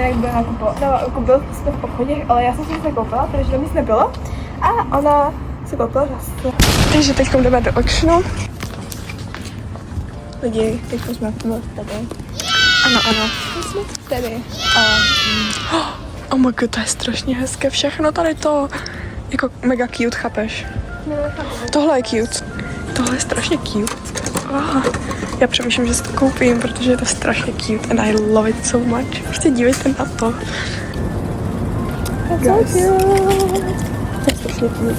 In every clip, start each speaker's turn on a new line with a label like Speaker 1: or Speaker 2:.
Speaker 1: jak byla nakupovat. No, jako byl jsme v obchodě, ale já jsem si to koupila, protože tam nic nebylo. A ona si koupila zase. Takže teď jdeme do auctionu. Lidi, teď jsme tady. Ano. Jsme tady. Oh my god, to je strašně hezké všechno tady to. Jako mega cute, chápeš? Tohle je cute. Tohle je strašně cute. Já přemýšlím, že si to koupím, protože je to strašně cute and I love it so much. Prostě dívejte na to. Guys. To je strašně cute.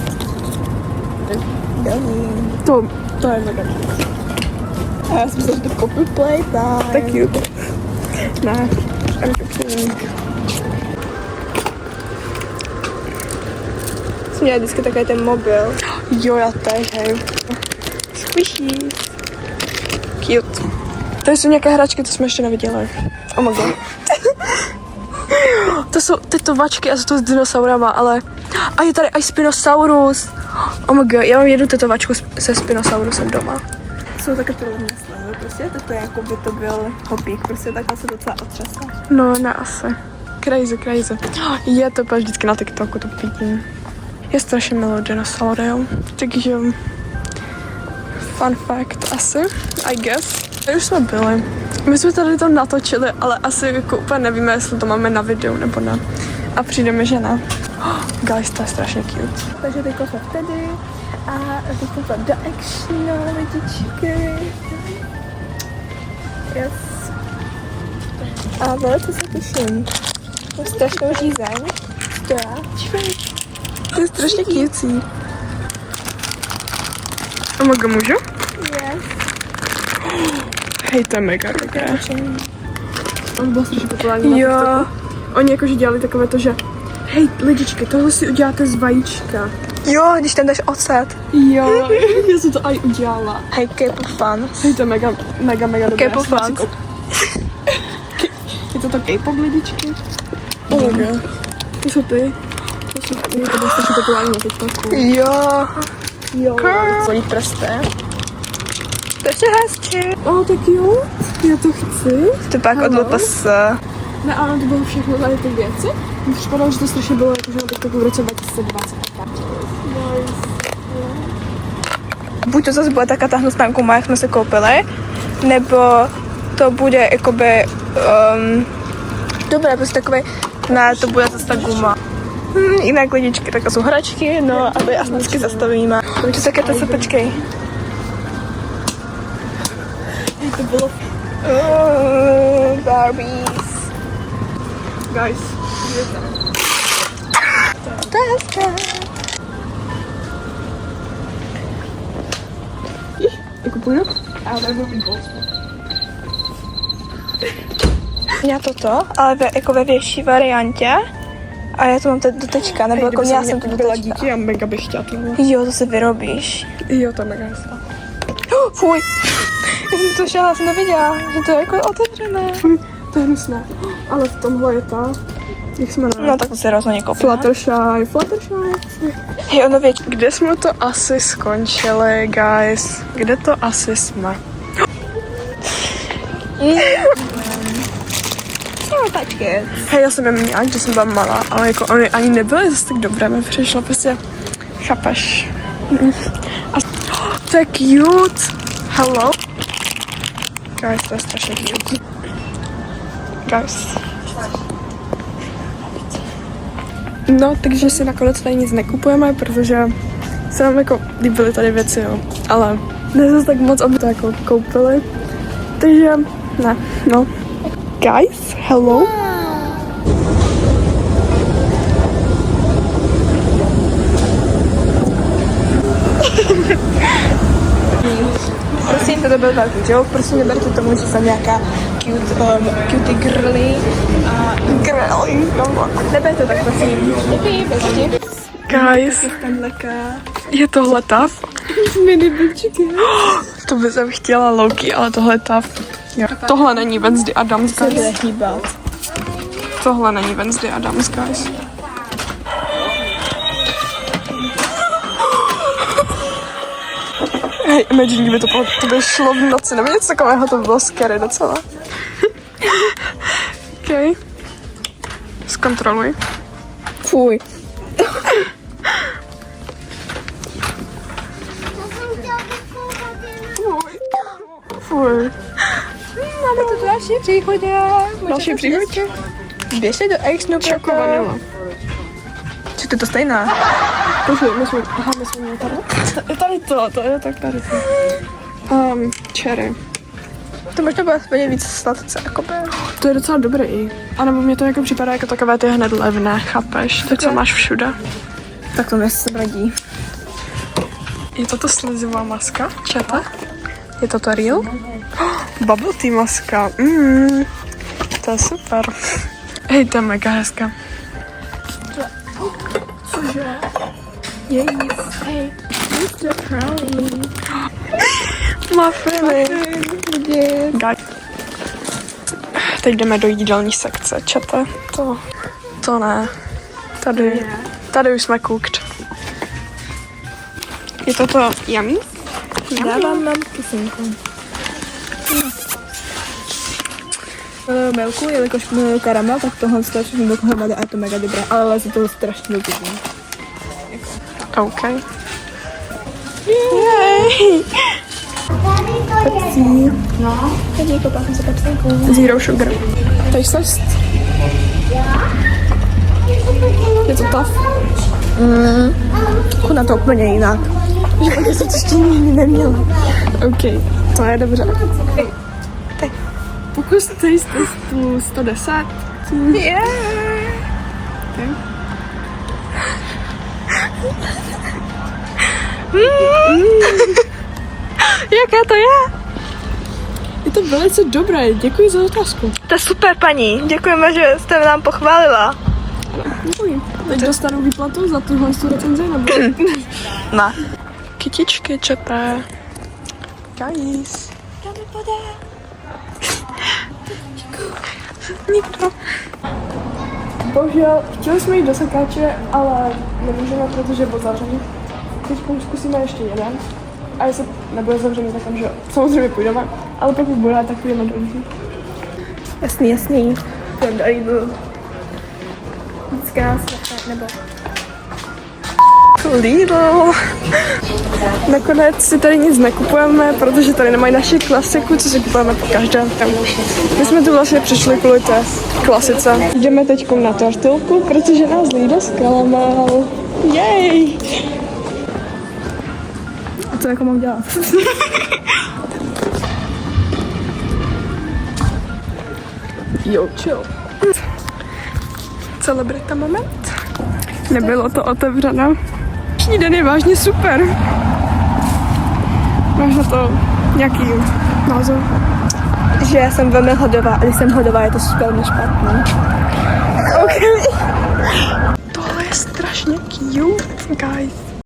Speaker 1: To je mega cute. A já jsem se, že to koupím playtime. Tak cute. Ne, I'm kidding. Jsem měla vždycky takový ten mobil. Jo, já teď, hej. Squishy. Cute. Tady jsou nějaké hračky, to jsme ještě neviděli. Oh my god. To jsou tetovačky a jsou to s dinosaurama, ale... A je tady i Spinosaurus. Oh my god, já mám jednu tetovačku se Spinosaurusem doma. Jsou také podobné slavy, prostě to je jako by to byl hobík, prostě takhle se docela otřesá. No, ne asi. Crazy. Je to pak vždycky na TikToku, to vidím. Je strašně milou dinosaury, jo. Takže... Fun fact asi, I guess. Už jsme byli. My jsme tady to natočili, ale asi jako úplně nevíme, jestli to máme na videu nebo ne. A přijdeme, že ne. Guys, to je strašně cute. Takže teď jsme tady a teď jsme do actionu, lidičky. Yes. A velice se těším. To je strašnou žízeň. To je strašně cute. A mogu můžu? Yes. Hej, to je mega. On byl strašně populární. Jo. Oni jakože dělali takové to, že hej, lidičky, tohle si uděláte z vajíčka. Jo, když tam dáš ocet. Jo, já jsem to aj udělala. Hej, K-pop fans. Hej, to je mega dobré. K-pop fans. Je to K-pop lidičky? Oh my god. To jsou ty. To bylo strašně populární na TikToku. Jo. Svojí prsty. To je hezčí. Tak jo, já to chci. To pak od LPS. Ne, ano, to bylo všechno tady ty věci. Mně připadalo, že to strašně bylo jakože na TikToku v roce 2020. Nice. Buď to zase bude taká ta hnusná guma, jak jsme se koupili, nebo to bude jakoby... dobré, prostě takový... Ne, to bude zase ta guma. Jinak lidičky, tak to jsou hračky, no a my aspoň zastavíme. Takže také se počkej. To bylo... Barbies. Guys, to je hezké. Já kupuju? Ale nebudu mít já toto, ale jako ve větší variantě. A já to mám teď do tečka, nebo jako měla jsem to do tečka. Dítě, já mega bych chtěla tohle. Jo, to se vyrobíš. Jo, to je mega hezká. Fuj. Já jsem to šla, jsem neviděla, že to je jako otevřené. Fuj, to je hnusné. Ale v tomhle je ta, jak jsme na... No tak to se rozhodně koupíme. Fluttershy. Hej, ono věď. Kde jsme to asi skončili, guys? Kde to asi jsme? Hej, já jsem je měla, když jsem byla malá, ale jako oni ani nebyly zase tak dobré, mi přišlo prostě, chápeš? A to je cute. Hello? Guys, to je strašně cute. Guys. No, takže si nakonec tady nic nekupujeme, protože se nám jako líbily tady věci, jo. Ale ne zase tak moc, aby to jako koupili. Takže, ne, no. Guys, hello? Prosím, to byl velký joke, prosím neberte tomu, že jsem nějaká cutie girly a girly, neberte tak prosím. Děkuji, bezdi. Guys, je tohle taf? Mini bičky. To by jsem chtěla Loki, ale tohle je taf. Jo. Tohle není Wednesday Addams, guys. Tohle není Wednesday Addams, guys. Hej, imagine, kdyby to by šlo v noci, nebo něco takového, to bylo scary docela. Okay. Kontroluj. Fuj. Fuj. Máme tu další příchodě. Další příchodě? Běžte do Exnu, Čoko vanila. Či to je to stejná? Počkej, my jsme měli tady? Tady to je tak tady to. Cherry. To možná bude úplně víc sladce, jakoby. To je docela dobrý. A nebo mě to jako připadá jako takové ty hned levné, chápeš? To, co máš všude. Tak to mě smradí. Je to slizivá maska, čete? Je to real? Bubble tea maska. To je super. Hej, to je mega hezká. Cože? Jej, hej, Mr. Crowley. Muffiny. Teď jdeme do jídelní sekce, čete. To ne. Tady už jsme cooked. Je to yummy? Dávám nám kyselku. Melku, jelikož miluji karamel, tak tohle je všechno dohromady a je to mega dobré, ale leze to strašně dobré. OK. Yay! Pepsi. No. Teď koupám se pepsinkou. Zero sugar. Taste. Je to tough? Chutná to úplně jinak. V životě jsem to ještě nikdy neměla. OK, to je dobře. Hey. Pokus taste testu 110. Yeah. Okay. Jaké to je? Je to velice dobré, děkuji za otázku. To je super, paní, děkujeme, že jste nám pochválila. Děkuji. Teď dostanu výplatu za tuhle recenzi, nebo? Ne. Kytičky čepé. Guys. Kdo mi podá? Nikdo. Bohužel, chtěli jsme jít do sekáče, ale nemůžeme, protože byl zavřený. Teď zkusíme ještě jeden. A jestli nebude zavřený, tak tam, že samozřejmě půjdeme. Ale pokud bude, tak půjdeme do Lidlu. Jasný. Půjdeme do Lidlu. Vždycká světa, nebo... Lidl. Nakonec si tady nic nekupujeme, protože tady nemají naši klasiku, co si kupujeme po každém. My jsme tu vlastně přišli kvůli té klasice. Jdeme teď na tortilku, protože nás Lidl zklamal. Jej! A co jako mám dělat? Jo, chill. Celebrita moment. Nebylo to otevřeno. Dnešní den je vážně super. Máš na to nějaký názor? Že já jsem velmi hladová a když jsem hladová, je to velmi špatné. OK. Tohle je strašně cute, guys.